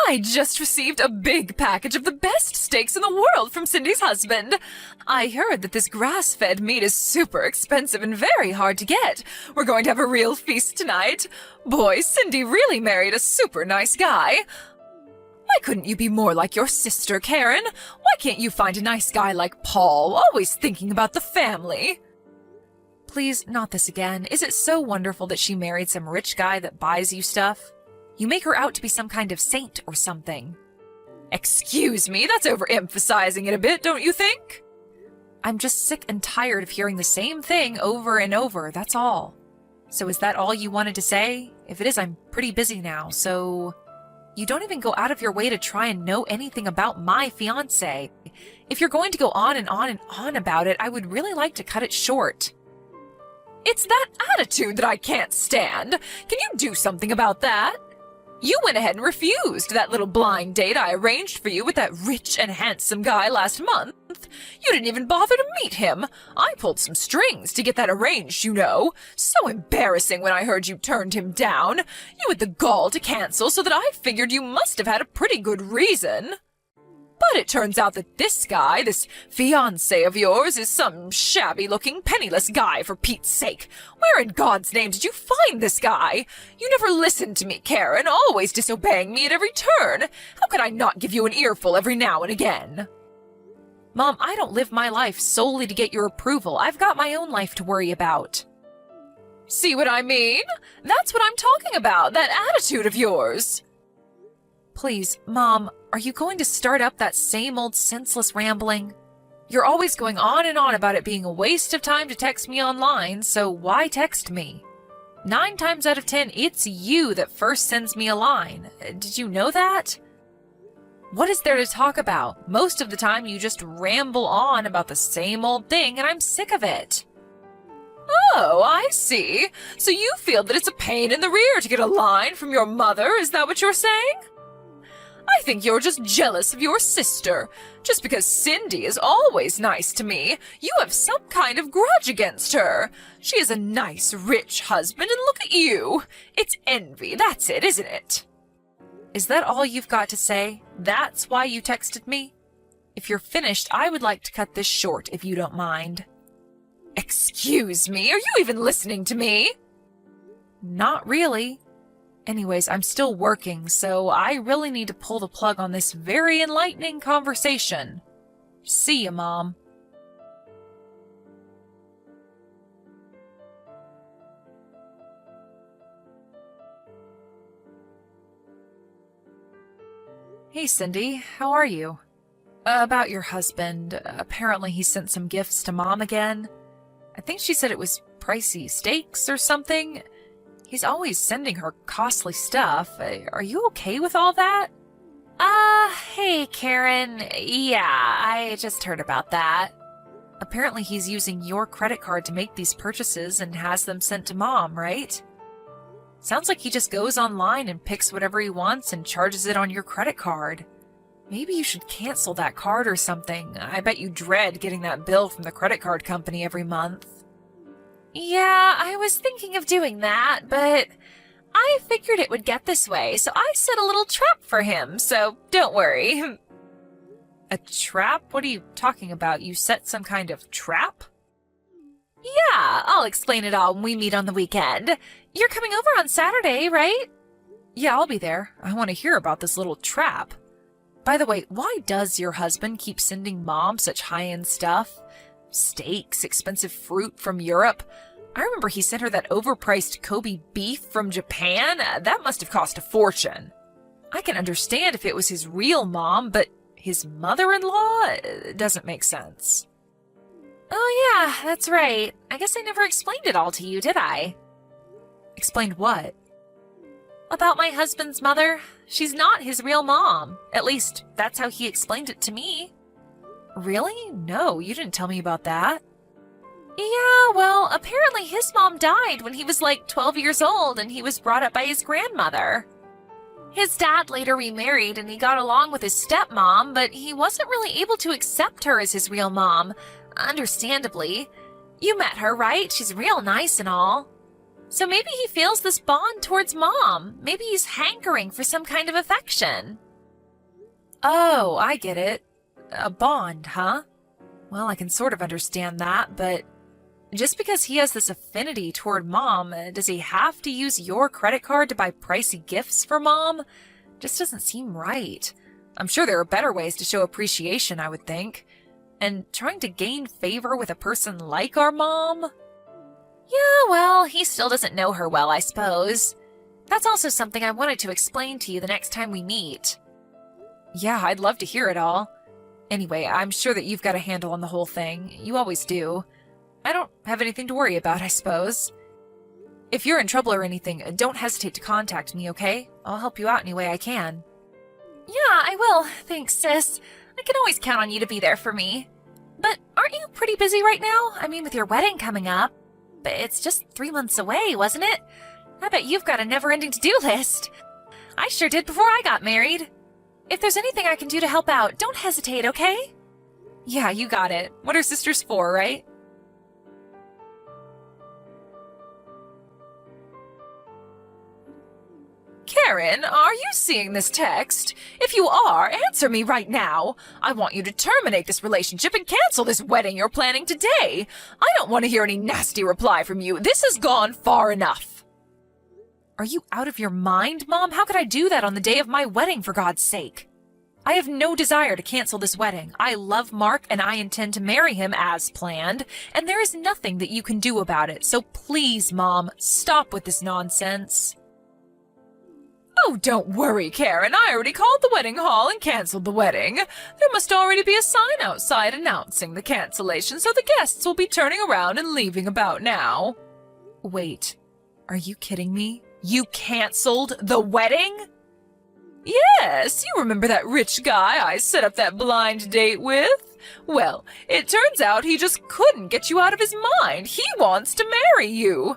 I just received a big package of the best steaks in the world from Cindy's husband. I heard that this grass-fed meat is super expensive and very hard to get. We're going to have a real feast tonight. Boy, Cindy really married a super nice guy. Why couldn't you be more like your sister, Karen? Why can't you find a nice guy like Paul, always thinking about the family? Please, not this again. Is it so wonderful that she married some rich guy that buys you stuff? You make her out to be some kind of saint or something. Excuse me, that's overemphasizing it a bit, don't you think? I'm just sick and tired of hearing the same thing over and over, that's all. So is that all you wanted to say? If it is, I'm pretty busy now, so... You don't even go out of your way to try and know anything about my fiancé. If you're going to go on and on and on about it, I would really like to cut it short. It's that attitude that I can't stand. Can you do something about that? You went ahead and refused that little blind date I arranged for you with that rich and handsome guy last month. You didn't even bother to meet him. I pulled some strings to get that arranged, you know. So embarrassing when I heard you turned him down. You had the gall to cancel, so that I figured you must have had a pretty good reason. But it turns out that this guy, this fiancé of yours, is some shabby-looking, penniless guy, for Pete's sake. Where in God's name did you find this guy? You never listened to me, Karen, always disobeying me at every turn. How could I not give you an earful every now and again? Mom, I don't live my life solely to get your approval. I've got my own life to worry about. See what I mean? That's what I'm talking about, that attitude of yours. Please, Mom, are you going to start up that same old senseless rambling? You're always going on and on about it being a waste of time to text me online, so why text me? 9 times out of 10, it's you that first sends me a line. Did you know that? What is there to talk about? Most of the time you just ramble on about the same old thing, and I'm sick of it. Oh, I see. So you feel that it's a pain in the rear to get a line from your mother, is that what you're saying? I think you're just jealous of your sister. Just because Cindy is always nice to me, you have some kind of grudge against her. She has a nice, rich husband, and look at you. It's envy, that's it, isn't it? Is that all you've got to say? That's why you texted me? If you're finished, I would like to cut this short, if you don't mind. Excuse me, are you even listening to me? Not really. Anyways, I'm still working, so I really need to pull the plug on this very enlightening conversation. See ya, Mom. Hey, Cindy, how are you? About your husband. Apparently he sent some gifts to Mom again. I think she said it was pricey steaks or something. He's always sending her costly stuff. Are you okay with all that? Hey, Karen. Yeah, I just heard about that. Apparently he's using your credit card to make these purchases and has them sent to Mom, right? Sounds like he just goes online and picks whatever he wants and charges it on your credit card. Maybe you should cancel that card or something. I bet you dread getting that bill from the credit card company every month. Yeah, I was thinking of doing that, but I figured it would get this way, so I set a little trap for him, so don't worry. A trap? What are you talking about? You set some kind of trap? Yeah, I'll explain it all when we meet on the weekend. You're coming over on Saturday, right? Yeah, I'll be there. I want to hear about this little trap. By the way, why does your husband keep sending Mom such high-end stuff? Steaks, expensive fruit from Europe. I remember he sent her that overpriced Kobe beef from Japan. That must have cost a fortune. I can understand if it was his real mom, but his mother-in-law doesn't make sense. Oh yeah, that's right. I guess I never explained it all to you, did I? Explained what? About my husband's mother. She's not his real mom. At least, that's how he explained it to me. Really? No, you didn't tell me about that. Yeah, well, apparently his mom died when he was like 12 years old and he was brought up by his grandmother. His dad later remarried and he got along with his stepmom, but he wasn't really able to accept her as his real mom, understandably. You met her, right? She's real nice and all. So maybe he feels this bond towards Mom. Maybe he's hankering for some kind of affection. Oh, I get it. A bond, huh? Well, I can sort of understand that, but just because he has this affinity toward Mom, does he have to use your credit card to buy pricey gifts for Mom? Just doesn't seem right. I'm sure there are better ways to show appreciation, I would think. And trying to gain favor with a person like our Mom? Yeah, well, he still doesn't know her well, I suppose. That's also something I wanted to explain to you the next time we meet. Yeah, I'd love to hear it all. Anyway, I'm sure that you've got a handle on the whole thing. You always do. I don't have anything to worry about, I suppose. If you're in trouble or anything, don't hesitate to contact me, okay? I'll help you out any way I can. Yeah, I will. Thanks, sis. I can always count on you to be there for me. But aren't you pretty busy right now? I mean, with your wedding coming up. But it's just 3 months away, wasn't it? I bet you've got a never-ending to-do list. I sure did before I got married. If there's anything I can do to help out, don't hesitate, okay? Yeah, you got it. What are sisters for, right? Karen, are you seeing this text? If you are, answer me right now. I want you to terminate this relationship and cancel this wedding you're planning today. I don't want to hear any nasty reply from you. This has gone far enough. Are you out of your mind, Mom? How could I do that on the day of my wedding, for God's sake? I have no desire to cancel this wedding. I love Mark and I intend to marry him as planned, and there is nothing that you can do about it. So please, Mom, stop with this nonsense. Oh, don't worry, Karen. I already called the wedding hall and canceled the wedding. There must already be a sign outside announcing the cancellation, so the guests will be turning around and leaving about now. Wait, are you kidding me? You canceled the wedding? Yes, you remember that rich guy I set up that blind date with? Well, it turns out he just couldn't get you out of his mind. He wants to marry you.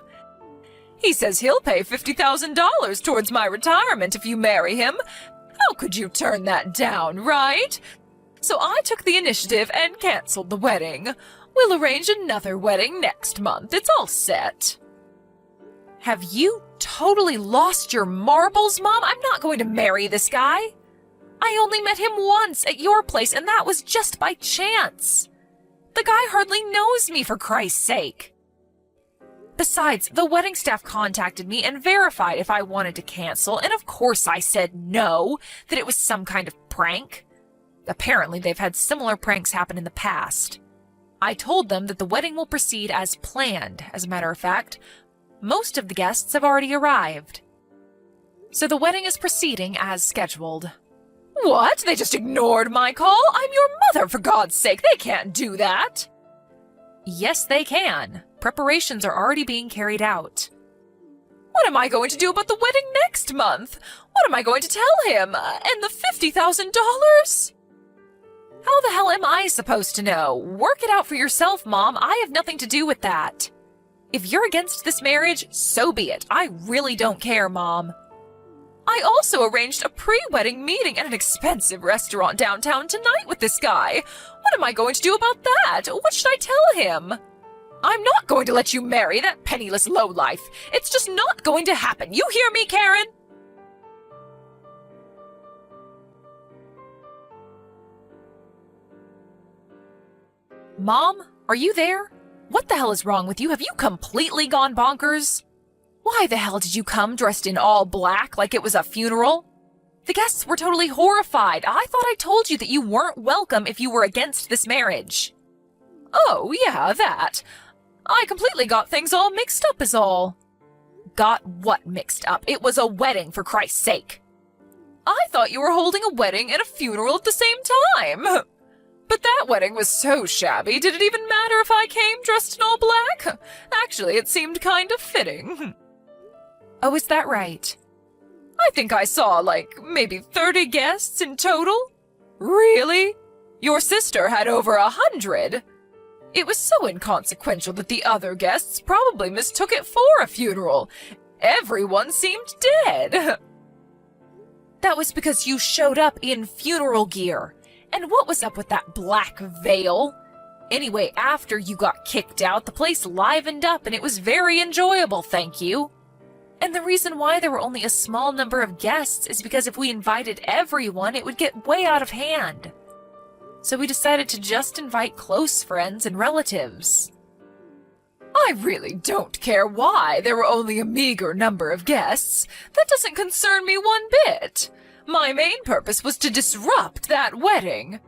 He says he'll pay $50,000 towards my retirement if you marry him. How could you turn that down, right? So I took the initiative and canceled the wedding. We'll arrange another wedding next month. It's all set. Have you totally lost your marbles, Mom? I'm not going to marry this guy. I only met him once at your place, and that was just by chance. The guy hardly knows me, for Christ's sake. Besides, the wedding staff contacted me and verified if I wanted to cancel, and of course I said no, that it was some kind of prank. Apparently, they've had similar pranks happen in the past. I told them that the wedding will proceed as planned, as a matter of fact. Most of the guests have already arrived. So the wedding is proceeding as scheduled. What? They just ignored my call? I'm your mother, for God's sake. They can't do that. Yes, they can. Preparations are already being carried out. What am I going to do about the wedding next month? What am I going to tell him? And the $50,000? How the hell am I supposed to know? Work it out for yourself, Mom. I have nothing to do with that. If you're against this marriage, so be it. I really don't care, Mom. I also arranged a pre-wedding meeting at an expensive restaurant downtown tonight with this guy. What am I going to do about that? What should I tell him? I'm not going to let you marry that penniless lowlife. It's just not going to happen. You hear me, Karen? Mom, are you there? What the hell is wrong with you? Have you completely gone bonkers? Why the hell did you come dressed in all black like it was a funeral? The guests were totally horrified. I thought I told you that you weren't welcome if you were against this marriage. Oh, yeah, that. I completely got things all mixed up is all. Got what mixed up? It was a wedding, for Christ's sake. I thought you were holding a wedding and a funeral at the same time. But that wedding was so shabby, did it even matter if I came dressed in all black? Actually, it seemed kind of fitting. Oh, is that right? I think I saw, maybe 30 guests in total. Really? Your sister had over 100. It was so inconsequential that the other guests probably mistook it for a funeral. Everyone seemed dead. That was because you showed up in funeral gear. And what was up with that black veil? Anyway, after you got kicked out, the place livened up and it was very enjoyable, thank you. And the reason why there were only a small number of guests is because if we invited everyone, it would get way out of hand. So we decided to just invite close friends and relatives. I really don't care why there were only a meager number of guests. That doesn't concern me one bit. My main purpose was to disrupt that wedding.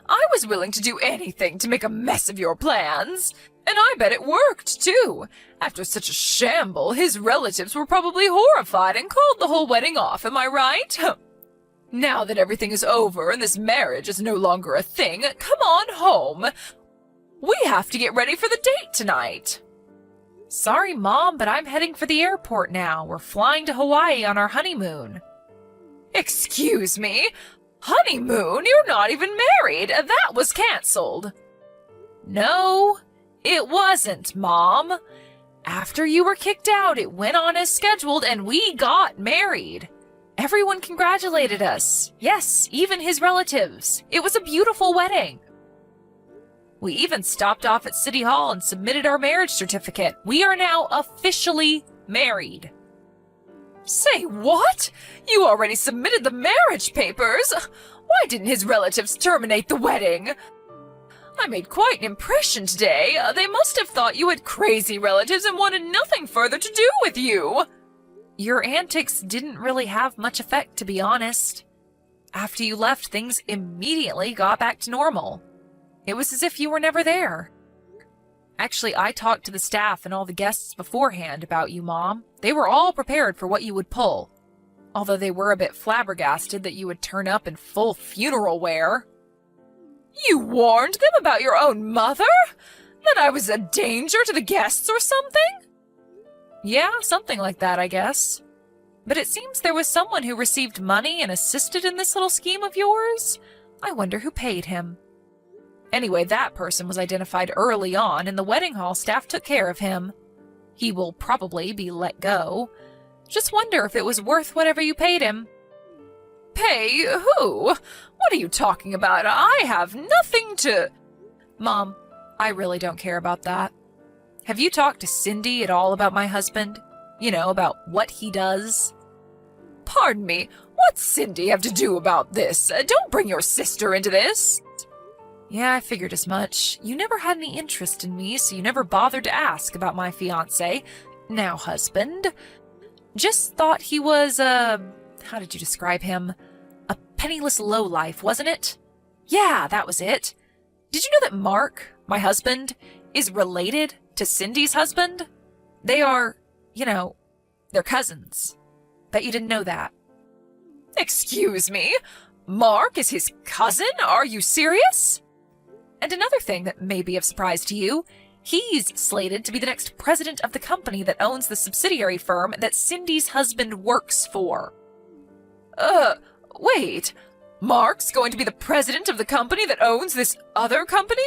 I was willing to do anything to make a mess of your plans. And I bet it worked, too. After such a shamble, his relatives were probably horrified and called the whole wedding off, am I right? Now that everything is over and this marriage is no longer a thing, come on home. We have to get ready for the date tonight. Sorry, Mom, but I'm heading for the airport now. We're flying to Hawaii on our honeymoon. Excuse me? Honeymoon? You're not even married. That was canceled. No, it wasn't, Mom. After you were kicked out, it went on as scheduled and we got married. Everyone congratulated us. Yes, even his relatives. It was a beautiful wedding. We even stopped off at City Hall and submitted our marriage certificate. We are now officially married. Say what? You already submitted the marriage papers? Why didn't his relatives terminate the wedding? I made quite an impression today. They must have thought you had crazy relatives and wanted nothing further to do with you. Your antics didn't really have much effect, to be honest. After you left, things immediately got back to normal. It was as if you were never there. Actually, I talked to the staff and all the guests beforehand about you, Mom. They were all prepared for what you would pull. Although they were a bit flabbergasted that you would turn up in full funeral wear. You warned them about your own mother? That I was a danger to the guests or something? Yeah, something like that, I guess. But it seems there was someone who received money and assisted in this little scheme of yours. I wonder who paid him. Anyway, that person was identified early on, and the wedding hall staff took care of him. He will probably be let go. Just wonder if it was worth whatever you paid him. Pay who? What are you talking about? I have nothing to... Mom, I really don't care about that. Have you talked to Cindy at all about my husband? You know, about what he does? Pardon me, what's Cindy have to do about this? Don't bring your sister into this. Yeah, I figured as much. You never had any interest in me, so you never bothered to ask about my fiancé, now husband. Just thought he was, how did you describe him? A penniless lowlife, wasn't it? Yeah, that was it. Did you know that Mark, my husband, is related to Cindy's husband? They are, they're cousins. Bet you didn't know that. Excuse me? Mark is his cousin? Are you serious? And another thing that may be of surprise to you, he's slated to be the next president of the company that owns the subsidiary firm that Cindy's husband works for. Wait. Mark's going to be the president of the company that owns this other company?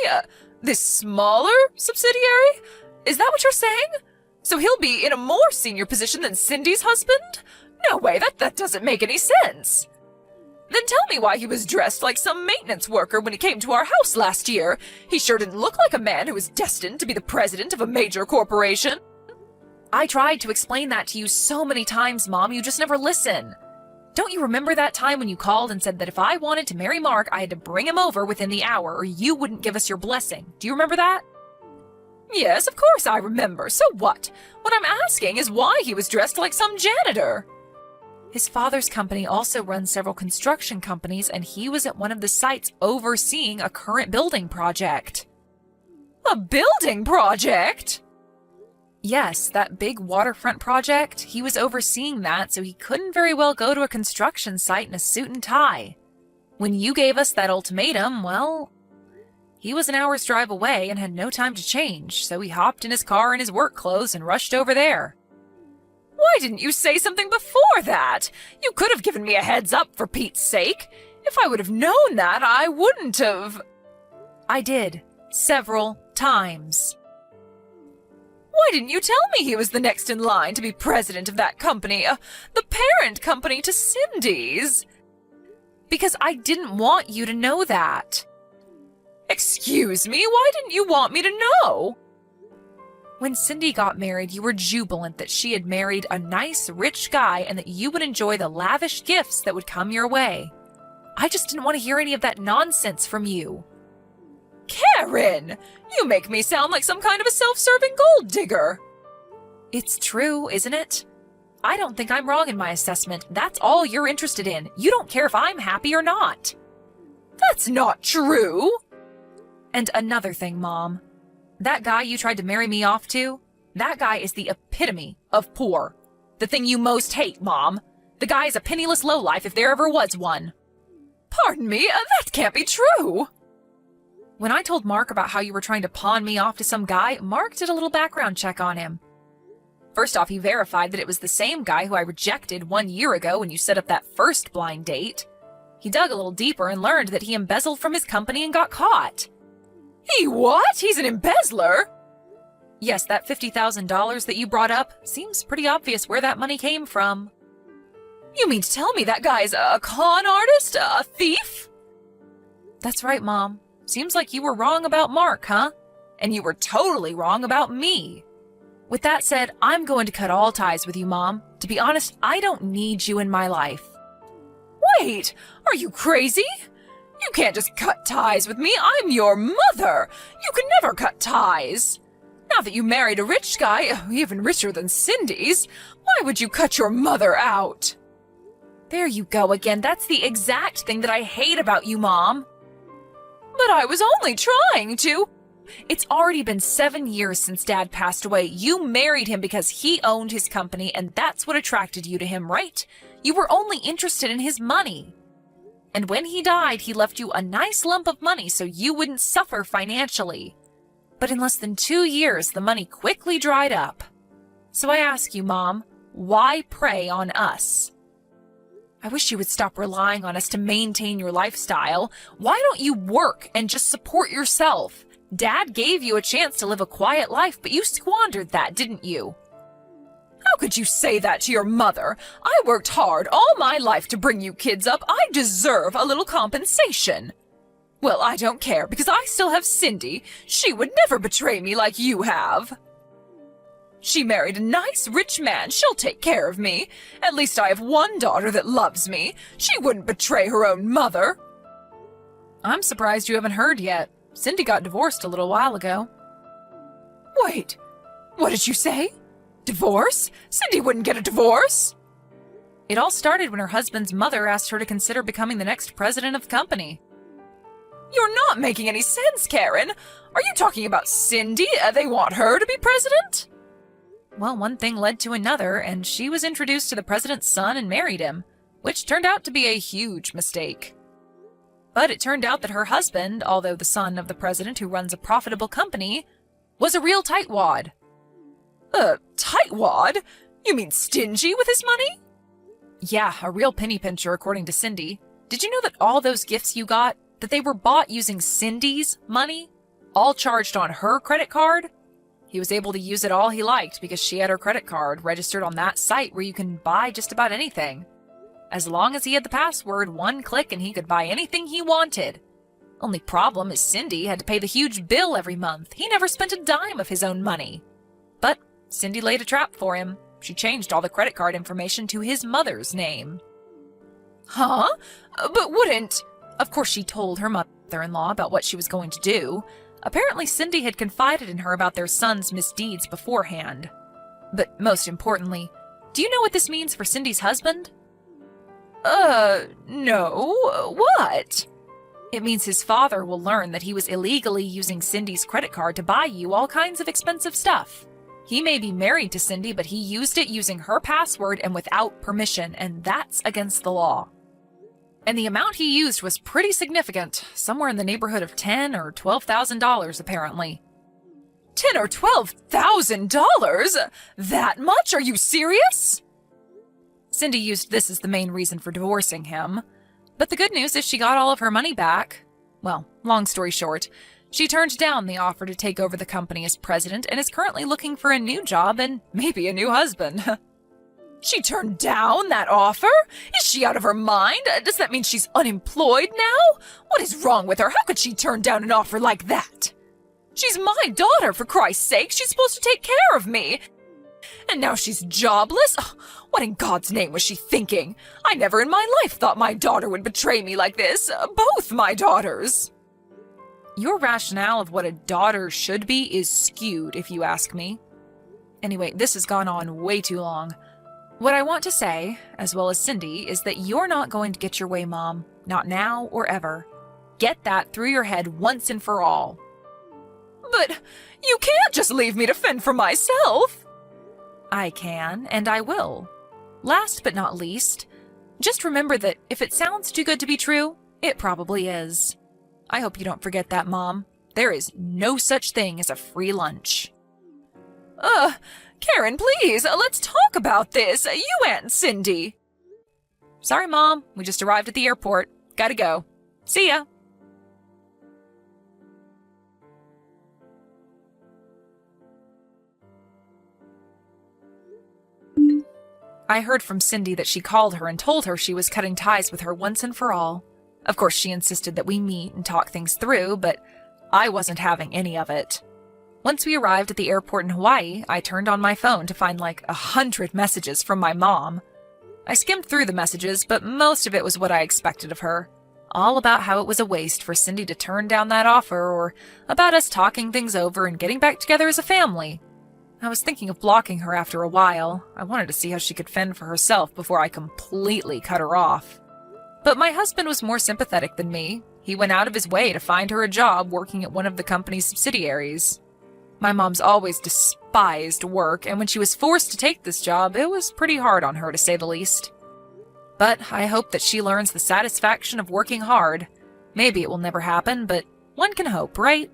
This smaller subsidiary? Is that what you're saying? So he'll be in a more senior position than Cindy's husband? No way, that doesn't make any sense. Then tell me why he was dressed like some maintenance worker when he came to our house last year. He sure didn't look like a man who was destined to be the president of a major corporation. I tried to explain that to you so many times, Mom, you just never listen. Don't you remember that time when you called and said that if I wanted to marry Mark, I had to bring him over within the hour or you wouldn't give us your blessing? Do you remember that? Yes, of course I remember. So what? What I'm asking is why he was dressed like some janitor. His father's company also runs several construction companies, and he was at one of the sites overseeing a current building project. A building project? Yes, that big waterfront project. He was overseeing that, so he couldn't very well go to a construction site in a suit and tie. When you gave us that ultimatum, well, he was an hour's drive away and had no time to change, so he hopped in his car in his work clothes and rushed over there. Why didn't you say something before that? You could have given me a heads up for Pete's sake. If I would have known that, I wouldn't have... I did. Several times. Why didn't you tell me he was the next in line to be president of that company, the parent company to Cindy's? Because I didn't want you to know that. Excuse me, why didn't you want me to know? When Cindy got married, you were jubilant that she had married a nice, rich guy and that you would enjoy the lavish gifts that would come your way. I just didn't want to hear any of that nonsense from you. Karen! You make me sound like some kind of a self-serving gold digger. It's true, isn't it? I don't think I'm wrong in my assessment. That's all you're interested in. You don't care if I'm happy or not. That's not true. And another thing, Mom. That guy you tried to marry me off to, that guy is the epitome of poor. The thing you most hate, Mom. The guy is a penniless lowlife if there ever was one. Pardon me, that can't be true. When I told Mark about how you were trying to pawn me off to some guy, Mark did a little background check on him. First off, he verified that it was the same guy who I rejected 1 year ago when you set up that first blind date. He dug a little deeper and learned that he embezzled from his company and got caught. He what? He's an embezzler? Yes, that $50,000 that you brought up seems pretty obvious where that money came from. You mean to tell me that guy's a con artist? A thief? That's right, Mom. Seems like you were wrong about Mark, huh? And you were totally wrong about me. With that said, I'm going to cut all ties with you, Mom. To be honest, I don't need you in my life. Wait, are you crazy? You can't just cut ties with me. I'm your mother. You can never cut ties. Now that you married a rich guy, even richer than Cindy's, why would you cut your mother out? There you go again. That's the exact thing that I hate about you, Mom. But I was only trying to. It's already been 7 years since Dad passed away. You married him because he owned his company, and that's what attracted you to him, right? You were only interested in his money. And when he died, he left you a nice lump of money so you wouldn't suffer financially. But in less than 2 years, the money quickly dried up. So I ask you, Mom, why prey on us? I wish you would stop relying on us to maintain your lifestyle. Why don't you work and just support yourself? Dad gave you a chance to live a quiet life, but you squandered that, didn't you? How could you say that to your mother? I worked hard all my life to bring you kids up. I deserve a little compensation. Well, I don't care because I still have Cindy. She would never betray me like you have. She married a nice, rich man. She'll take care of me. At least I have one daughter that loves me. She wouldn't betray her own mother. I'm surprised you haven't heard yet. Cindy got divorced a little while ago. Wait, what did you say? Divorce? Cindy wouldn't get a divorce. It all started when her husband's mother asked her to consider becoming the next president of the company. You're not making any sense, Karen. Are you talking about Cindy? They want her to be president? Well, one thing led to another, and she was introduced to the president's son and married him, which turned out to be a huge mistake. But it turned out that her husband, although the son of the president who runs a profitable company, was a real tightwad. Tightwad? You mean stingy with his money? Yeah, a real penny pincher, according to Cindy. Did you know that all those gifts you got, that they were bought using Cindy's money? All charged on her credit card? He was able to use it all he liked because she had her credit card registered on that site where you can buy just about anything. As long as he had the password, one click and he could buy anything he wanted. Only problem is Cindy had to pay the huge bill every month. He never spent a dime of his own money. But Cindy laid a trap for him. She changed all the credit card information to his mother's name. Huh? But wouldn't... Of course, she told her mother-in-law about what she was going to do. Apparently, Cindy had confided in her about their son's misdeeds beforehand. But most importantly, do you know what this means for Cindy's husband? No. What? It means his father will learn that he was illegally using Cindy's credit card to buy you all kinds of expensive stuff. He may be married to Cindy, but he used it using her password and without permission, and that's against the law. And the amount he used was pretty significant, somewhere in the neighborhood of $10,000 or $12,000 apparently. $10,000 or $12,000? That much? Are you serious? Cindy used this as the main reason for divorcing him. But the good news is she got all of her money back. Well, long story short, she turned down the offer to take over the company as president and is currently looking for a new job and maybe a new husband. She turned down that offer? Is she out of her mind? Does that mean she's unemployed now? What is wrong with her? How could she turn down an offer like that? She's my daughter, for Christ's sake. She's supposed to take care of me. And now she's jobless? Oh, what in God's name was she thinking? I never in my life thought my daughter would betray me like this. Both my daughters. Your rationale of what a daughter should be is skewed, if you ask me. Anyway, this has gone on way too long. What I want to say, as well as Cindy, is that you're not going to get your way, Mom. Not now or ever. Get that through your head once and for all. But you can't just leave me to fend for myself. I can, and I will. Last but not least, just remember that if it sounds too good to be true, it probably is. I hope you don't forget that, Mom. There is no such thing as a free lunch. Karen, please, let's talk about this. You and Cindy. Sorry, Mom. We just arrived at the airport. Gotta go. See ya. I heard from Cindy that she called her and told her she was cutting ties with her once and for all. Of course, she insisted that we meet and talk things through, but I wasn't having any of it. Once we arrived at the airport in Hawaii, I turned on my phone to find like 100 messages from my mom. I skimmed through the messages, but most of it was what I expected of her. All about how it was a waste for Cindy to turn down that offer, or about us talking things over and getting back together as a family. I was thinking of blocking her after a while. I wanted to see how she could fend for herself before I completely cut her off. But my husband was more sympathetic than me. He went out of his way to find her a job working at one of the company's subsidiaries. My mom's always despised work, and when she was forced to take this job, it was pretty hard on her, to say the least. But I hope that she learns the satisfaction of working hard. Maybe it will never happen, but one can hope, right?